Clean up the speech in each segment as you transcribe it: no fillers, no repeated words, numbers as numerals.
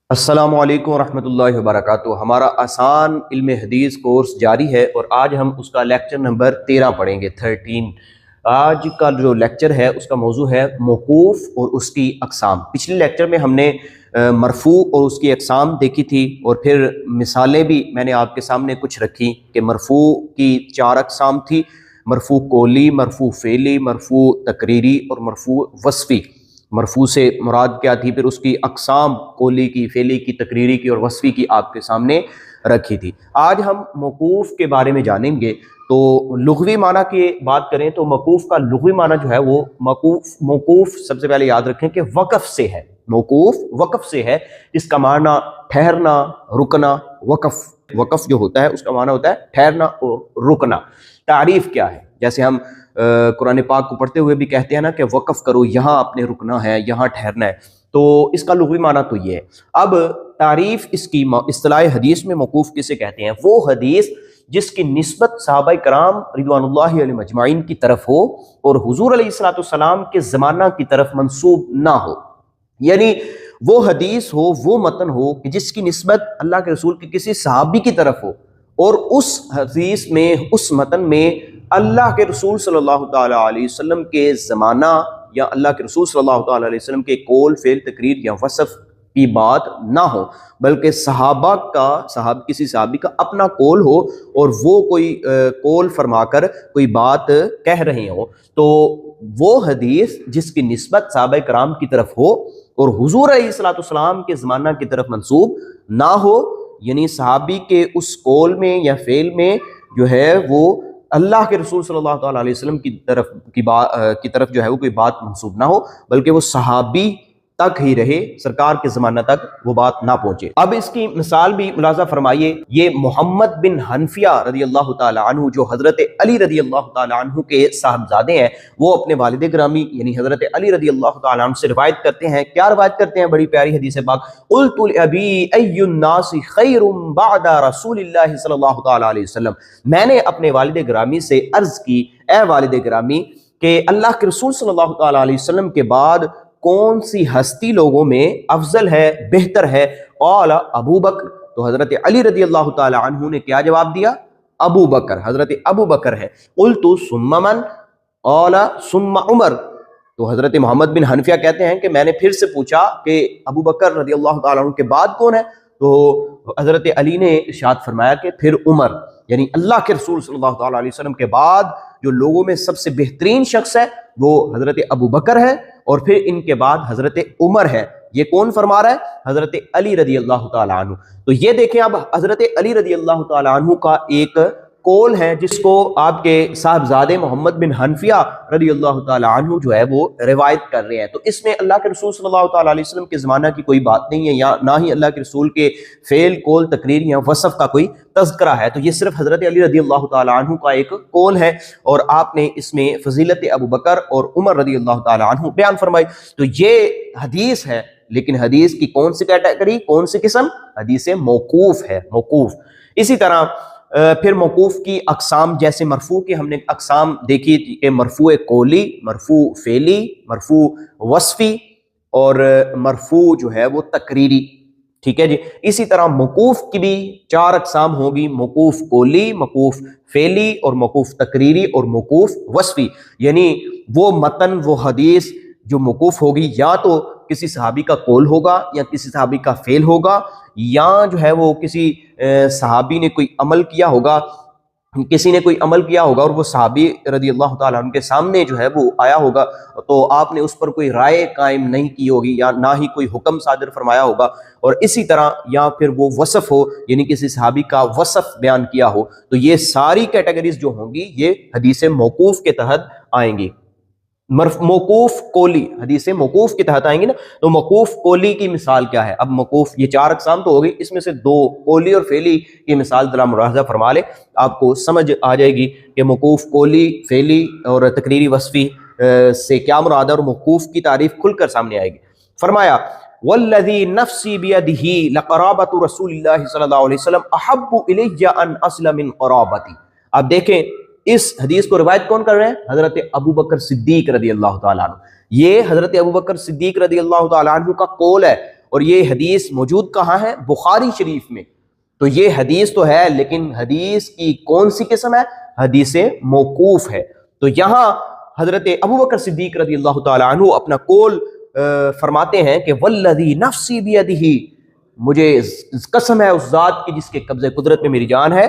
السلام علیکم ورحمۃ اللہ وبرکاتہ۔ ہمارا آسان علم حدیث کورس جاری ہے اور آج ہم اس کا لیکچر نمبر 13 پڑھیں گے 13۔ آج کا جو لیکچر ہے اس کا موضوع ہے موقوف اور اس کی اقسام۔ پچھلے لیکچر میں ہم نے مرفوع اور اس کی اقسام دیکھی تھی اور پھر مثالیں بھی میں نے آپ کے سامنے کچھ رکھی کہ مرفوع کی 4 اقسام تھی: مرفوع قولی، مرفوع فعلی، مرفوع تقریری اور مرفوع وصفی۔ مرفوع سے مراد کیا تھی، پھر اس کی اقسام قولی کی، فعلی کی، تقریری کی اور وصفی کی آپ کے سامنے رکھی تھی۔ آج ہم موقوف کے بارے میں جانیں گے۔ تو لغوی معنی کی بات کریں تو موقوف کا لغوی معنی جو ہے وہ موقوف سب سے پہلے یاد رکھیں کہ وقف سے ہے۔ موقوف وقف سے ہے، اس کا معنی ٹھہرنا، رکنا۔ وقف جو ہوتا ہے اس کا معنی ہوتا ہے ٹھہرنا اور رکنا۔ تعریف کیا ہے؟ جیسے ہم قرآن پاک کو پڑھتے ہوئے بھی کہتے ہیں نا کہ وقف کرو، یہاں آپ نے رکنا ہے، یہاں ٹھہرنا ہے، تو اس کا لغوی معنی تو یہ ہے۔ اب تعریف اس کی اصطلاح حدیث میں موقوف کسے کہتے ہیں؟ وہ حدیث جس کی نسبت صحابہ کرام رضوان اللہ علیہم اجمعین کی طرف ہو اور حضور علیہ الصلوۃ والسلام کے زمانہ کی طرف منسوب نہ ہو، یعنی وہ حدیث ہو، وہ متن ہو کہ جس کی نسبت اللہ کے رسول کے کسی صحابی کی طرف ہو اور اس حدیث میں، اس متن میں اللہ کے رسول صلی اللہ تعالیٰ علیہ وسلم کے زمانہ یا اللہ کے رسول صلی اللہ تعالیٰ علیہ وسلم کے قول، فعل، تقریر یا وصف کی بات نہ ہو، بلکہ کسی صحابی کا اپنا قول ہو اور وہ کوئی قول فرما کر کوئی بات کہہ رہے ہوں، تو وہ حدیث جس کی نسبت صحابہ کرام کی طرف ہو اور حضور علیہ الصلوۃ والسلام کے زمانہ کی طرف منسوب نہ ہو، یعنی صحابی کے اس قول میں یا فعل میں جو ہے وہ اللہ کے رسول صلی اللہ تعالیٰ علیہ وسلم کی طرف جو ہے وہ کوئی بات منسوب نہ ہو، بلکہ وہ صحابی تک ہی رہے، سرکار کے زمانہ تک وہ بات نہ پہنچے۔ اب اس کی مثال بھی ملاحظہ فرمائیے، یہ محمد بن حنفیہ رضی اللہ تعالیٰ عنہ جو حضرت علی رضی اللہ تعالیٰ عنہ کے صاحبزادے ہیں، وہ اپنے والد گرامی یعنی حضرت علی رضی اللہ تعالیٰ عنہ سے روایت کرتے ہیں۔ کیا روایت کرتے ہیں؟ بڑی پیاری حدیث پاک: قلت لابی ای الناس خیر بعد رسول اللہ صلی اللہ تعالیٰ علیہ وسلم، میں نے اپنے والد گرامی سے عرض کی، اے والد گرامی، کہ اللہ کے رسول صلی اللہ تعالیٰ علیہ وسلم کے بعد کون سی ہستی لوگوں میں افضل ہے، بہتر ہے؟ قال ابو بکر، تو حضرت علی رضی اللہ تعالی عنہ نے کیا جواب دیا؟ ابو بکر، حضرت ابو بکر ہے۔ قلت ثم من؟ قال ثم عمر، تو حضرت محمد بن حنفیہ کہتے ہیں کہ میں نے پھر سے پوچھا کہ ابو بکر رضی اللہ تعالی عنہ کے بعد کون ہے؟ تو حضرت علی نے ارشاد فرمایا کہ پھر عمر، یعنی اللہ کے رسول صلی اللہ تعالی علیہ وسلم کے بعد جو لوگوں میں سب سے بہترین شخص ہے وہ حضرت ابو بکر ہے، اور پھر ان کے بعد حضرت عمر ہے۔ یہ کون فرما رہا ہے؟ حضرت علی رضی اللہ تعالیٰ عنہ۔ تو یہ دیکھیں، اب حضرت علی رضی اللہ تعالیٰ عنہ کا ایک قول ہے جس کو آپ کے صاحبزادے محمد بن حنفیہ رضی اللہ تعالیٰ عنہ جو ہے وہ روایت کر رہے ہیں۔ تو اس میں اللہ کے رسول صلی اللہ تعالیٰ علیہ وسلم کے زمانہ کی کوئی بات نہیں ہے، یا نہ ہی اللہ کے رسول کے فعل، قول، تقریر یا وصف کا کوئی تذکرہ ہے۔ تو یہ صرف حضرت علی رضی اللہ تعالیٰ عنہ کا ایک قول ہے، اور آپ نے اس میں فضیلت ابو بکر اور عمر رضی اللہ تعالیٰ عنہ بیان فرمائی۔ تو یہ حدیث ہے، لیکن حدیث کی کون سی کیٹیگری، کون سی قسم؟ حدیث موقوف ہے، موقوف۔ اسی طرح پھر موقوف کی اقسام، جیسے مرفوع کی ہم نے اقسام دیکھی کہ مرفوع قولی، مرفوع فعلی، مرفوع وصفی اور مرفوع جو ہے وہ تقریری، ٹھیک ہے جی۔ اسی طرح موقوف کی بھی 4 اقسام ہوگی: موقوف قولی، موقوف فعلی اور موقوف تقریری اور موقوف وصفی، یعنی وہ متن، وہ حدیث جو موقوف ہوگی یا تو کسی صحابی کا قول ہوگا یا کسی صحابی کا فعل ہوگا، یا جو ہے وہ کسی صحابی نے کوئی عمل کیا ہوگا، کسی نے کوئی عمل کیا ہوگا اور وہ صحابی رضی اللہ تعالیٰ عنہ کے سامنے جو ہے وہ آیا ہوگا، تو آپ نے اس پر کوئی رائے قائم نہیں کی ہوگی یا نہ ہی کوئی حکم صادر فرمایا ہوگا، اور اسی طرح یا پھر وہ وصف ہو، یعنی کسی صحابی کا وصف بیان کیا ہو۔ تو یہ ساری کیٹیگریز جو ہوں گی یہ حدیث موقوف کے تحت آئیں گی۔ موقوف قولی حدیث موقوف کے تحت آئیں گی نا، تو موقوف قولی کی مثال کیا ہے؟ اب موقوف یہ 4 اقسام تو ہو گئی، اس میں سے 2 قولی اور فعلی کی مثال ذرا ملاحظہ فرما لے، آپ کو سمجھ آ جائے گی کہ موقوف قولی، فعلی اور تقریری وصفی سے کیا مراد ہے، اور موقوف کی تعریف کھل کر سامنے آئے گی۔ فرمایا والذی نفسی بیدہ لقرابۃ رسول اللہ صلی اللہ علیہ وسلم احب الی ان اصل من قرابتی۔ آپ دیکھیں اس حدیث کو روایت کون کر رہے ہیں؟ حضرت ابو بکر صدیق رضی اللہ تعالیٰ عنہ۔ یہ حضرت ابو بکر صدیق رضی اللہ تعالیٰ عنہ کا قول ہے، اور یہ حدیث موجود کہاں ہے؟ بخاری شریف میں۔ تو یہ حدیث تو ہے لیکن حدیث کی کون سی قسم ہے؟ حدیث موقوف ہے۔ تو یہاں حضرت ابوبکر صدیق رضی اللہ تعالی عنہ اپنا قول فرماتے ہیں کہ والذی نفسی بیدہ، مجھے قسم ہے اس ذات کی جس کے قبضے قدرت میں میری جان ہے،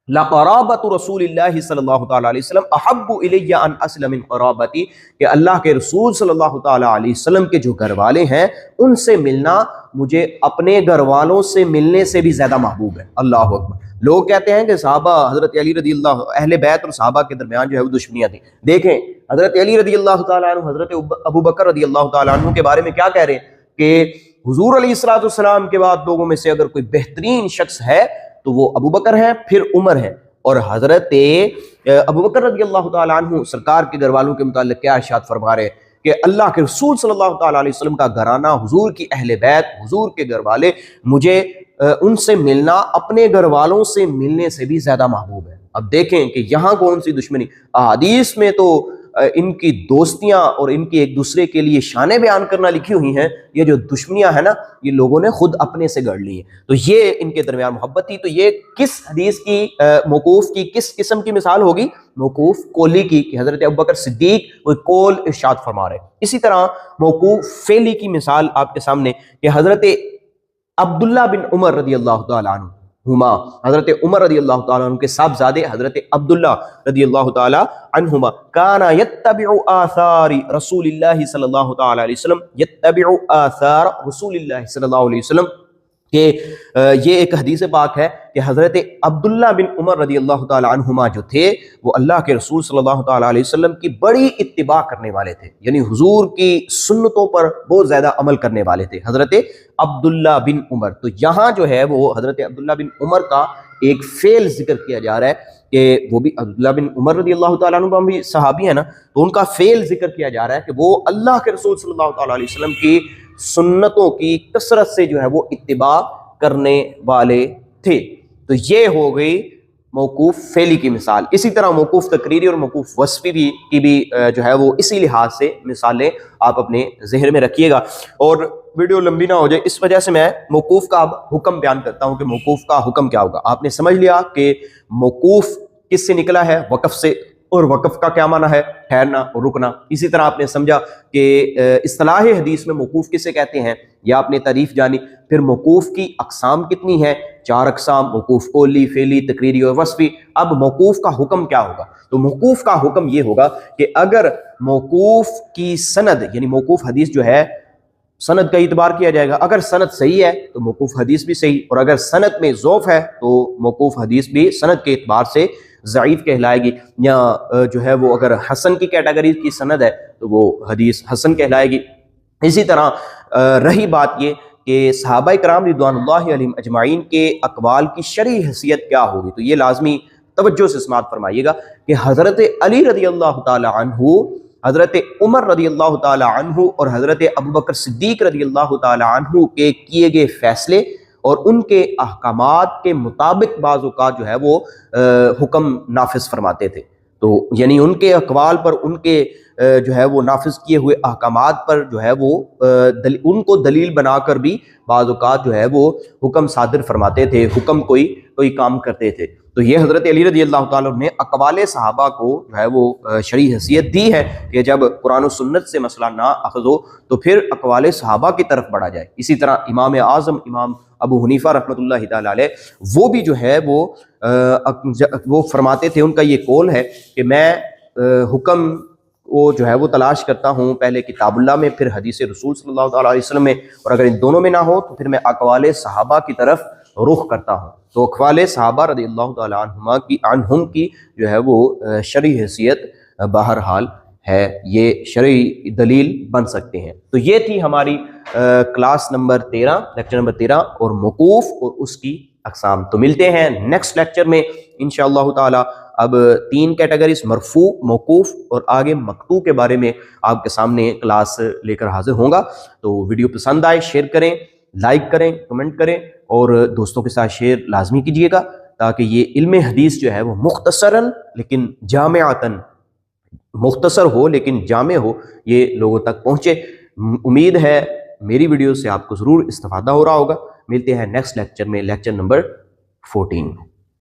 لقرابۃ رسول اللہ صلی اللہ تعالی علیہ وسلم احب الی ان اسلم من قرابتی، کہ اللہ کے رسول صلی اللہ تعالی علیہ وسلم کے جو گھر والے ہیں ان سے ملنا مجھے اپنے گھر والوں سے ملنے سے بھی زیادہ محبوب ہے۔ اللہ اکبر۔ لوگ کہتے ہیں کہ صحابہ حضرت علی رضی اللہ، اہل بیت اور صحابہ کے درمیان جو ہے وہ دشمنیاں تھیں۔ دیکھیں حضرت علی رضی اللہ تعالیٰ عنہ، حضرت ابوبکر رضی اللہ تعالیٰ عنہ کے بارے میں کیا کہہ رہے ہیں کہ حضور علیہ الصلوۃ والسلام کے بعد لوگوں میں سے اگر کوئی بہترین شخص ہے تو وہ ابوبکر ہیں، پھر عمر ہے۔ اور حضرت ابوبکر رضی اللہ تعالیٰ عنہ سرکار کے گھر والوں کے متعلق کیا ارشاد فرما رہے ہیں کہ اللہ کے رسول صلی اللہ تعالیٰ علیہ وسلم کا گھرانہ، حضور کی اہل بیت، حضور کے گھر والے مجھے ان سے ملنا اپنے گھر والوں سے ملنے سے بھی زیادہ محبوب ہے۔ اب دیکھیں کہ یہاں کون سی دشمنی؟ احادیث میں تو ان کی دوستیاں اور ان کی ایک دوسرے کے لیے شانیں بیان کرنا لکھی ہوئی ہیں، یہ جو دشمنیاں ہیں نا یہ لوگوں نے خود اپنے سے گڑھ لی ہیں۔ تو یہ ان کے درمیان محبت تھی۔ تو یہ کس حدیث کی، موقوف کی کس قسم کی مثال ہوگی؟ موقوف قولی کی، کہ حضرت ابوبکر صدیق وہ قول ارشاد فرما رہے ہیں۔ اسی طرح موقوف فعلی کی مثال آپ کے سامنے کہ حضرت عبداللہ بن عمر رضی اللہ تعالیٰ عنہ ہما، حضرت عمر رضی اللہ تعالیٰ عنہ کے صاحبزادے حضرت عبداللہ رضی اللہ تعالیٰ عنہما، کانا یتبع آثار رسول اللہ صلی اللہ تعالیٰ علیہ وسلم، یتبع آثار رسول اللہ صلی اللہ علیہ وسلم، کہ یہ ایک حدیث پاک ہے کہ حضرت عبداللہ بن عمر رضی اللہ تعالیٰ عنہما جو تھے وہ اللہ کے رسول صلی اللہ تعالیٰ علیہ وسلم کی بڑی اتباع کرنے والے تھے، یعنی حضور کی سنتوں پر بہت زیادہ عمل کرنے والے تھے حضرت عبداللہ بن عمر۔ تو یہاں جو ہے وہ حضرت عبداللہ بن عمر کا ایک فعل ذکر کیا جا رہا ہے کہ وہ بھی عبداللہ بن عمر رضی اللہ تعالیٰ عنہ بھی صحابی ہیں نا، تو ان کا فعل ذکر کیا جا رہا ہے کہ وہ اللہ کے رسول صلی اللہ تعالیٰ علیہ وسلم کی سنتوں کی کثرت سے جو ہے وہ اتباع کرنے والے تھے۔ تو یہ ہو گئی موقوف فعلی کی مثال۔ اسی طرح موقوف تقریری اور موقوف وصفی کی بھی جو ہے وہ اسی لحاظ سے مثالیں آپ اپنے ذہن میں رکھیے گا، اور ویڈیو لمبی نہ ہو جائے اس وجہ سے میں موقوف کا اب حکم بیان کرتا ہوں کہ موقوف کا حکم کیا ہوگا۔ آپ نے سمجھ لیا کہ موقوف کس سے نکلا ہے؟ وقف سے، اور وقف کا کیا معنی ہے؟ ٹھہرنا اور رکنا۔ اسی طرح آپ نے سمجھا کہ اصطلاح حدیث میں موقوف کسے کہتے ہیں، یا آپ نے تعریف جانی۔ پھر موقوف کی اقسام کتنی ہے؟ 4 اقسام، موقوف قولی، فعلی، تقریری اور وصفی۔ اب موقوف کا حکم کیا ہوگا؟ تو موقوف کا حکم یہ ہوگا کہ اگر موقوف کی سند، یعنی موقوف حدیث جو ہے سند کا اعتبار کیا جائے گا، اگر سند صحیح ہے تو موقوف حدیث بھی صحیح، اور اگر سند میں ضعف ہے تو موقوف حدیث بھی سند کے اعتبار سے ضعیف کہلائے گی، یا جو ہے وہ اگر حسن کی کیٹیگری کی سند ہے تو وہ حدیث حسن کہلائے گی۔ اسی طرح رہی بات یہ کہ صحابہ کرام رضوان اللہ علیہم اجمعین کے اقوال کی شرعی حیثیت کیا ہوگی، تو یہ لازمی توجہ سے سماعت فرمائیے گا کہ حضرت علی رضی اللہ تعالی عنہ، حضرت عمر رضی اللہ تعالی عنہ اور حضرت ابوبکر صدیق رضی اللہ تعالی عنہ کے کیے گئے فیصلے اور ان کے احکامات کے مطابق بعض اوقات جو ہے وہ حکم نافذ فرماتے تھے۔ تو یعنی ان کے اقوال پر، ان کے جو ہے وہ نافذ کیے ہوئے احکامات پر جو ہے وہ ان کو دلیل بنا کر بھی بعض اوقات جو ہے وہ حکم صادر فرماتے تھے، حکم کوئی کام کرتے تھے۔ تو یہ حضرت علی رضی اللہ تعالیٰ نے اقوال صحابہ کو جو ہے وہ شرعی حیثیت دی ہے کہ جب قرآن و سنت سے مسئلہ نہ اخذ ہو تو پھر اقوال صحابہ کی طرف بڑھا جائے۔ اسی طرح امام اعظم امام ابو حنیفہ رحمۃ اللہ تعالیٰ علیہ وہ بھی جو ہے وہ فرماتے تھے، ان کا یہ قول ہے کہ میں حکم وہ جو ہے وہ تلاش کرتا ہوں پہلے کتاب اللہ میں، پھر حدیث رسول صلی اللہ تعالیٰ علیہ وسلم میں، اور اگر ان دونوں میں نہ ہو تو پھر میں اقوال صحابہ کی طرف رخ کرتا ہوں۔ تو اقوال صحابہ رضی اللہ تعالیٰ عنہم کی جو ہے وہ شرعی حیثیت بہرحال ہے، یہ شرعی دلیل بن سکتے ہیں۔ تو یہ تھی ہماری کلاس نمبر 13، لیکچر نمبر 13، اور موقوف اور اس کی اقسام۔ تو ملتے ہیں نیکسٹ لیکچر میں انشاءاللہ تعالی۔ اب 3 کیٹیگریز، مرفوع، موقوف اور آگے مقطوع کے بارے میں آپ کے سامنے کلاس لے کر حاضر ہوں گا۔ تو ویڈیو پسند آئے شیئر کریں، لائک کریں، کمنٹ کریں، اور دوستوں کے ساتھ شیئر لازمی کیجیے گا تاکہ یہ علم حدیث جو ہے وہ مختصراً لیکن جامعتاً، مختصر ہو لیکن جامع ہو، یہ لوگوں تک پہنچے۔ امید ہے میری ویڈیو سے آپ کو ضرور استفادہ ہو رہا ہوگا. ملتے ہیں نیکسٹ لیکچر میں، لیکچر نمبر 14 میں.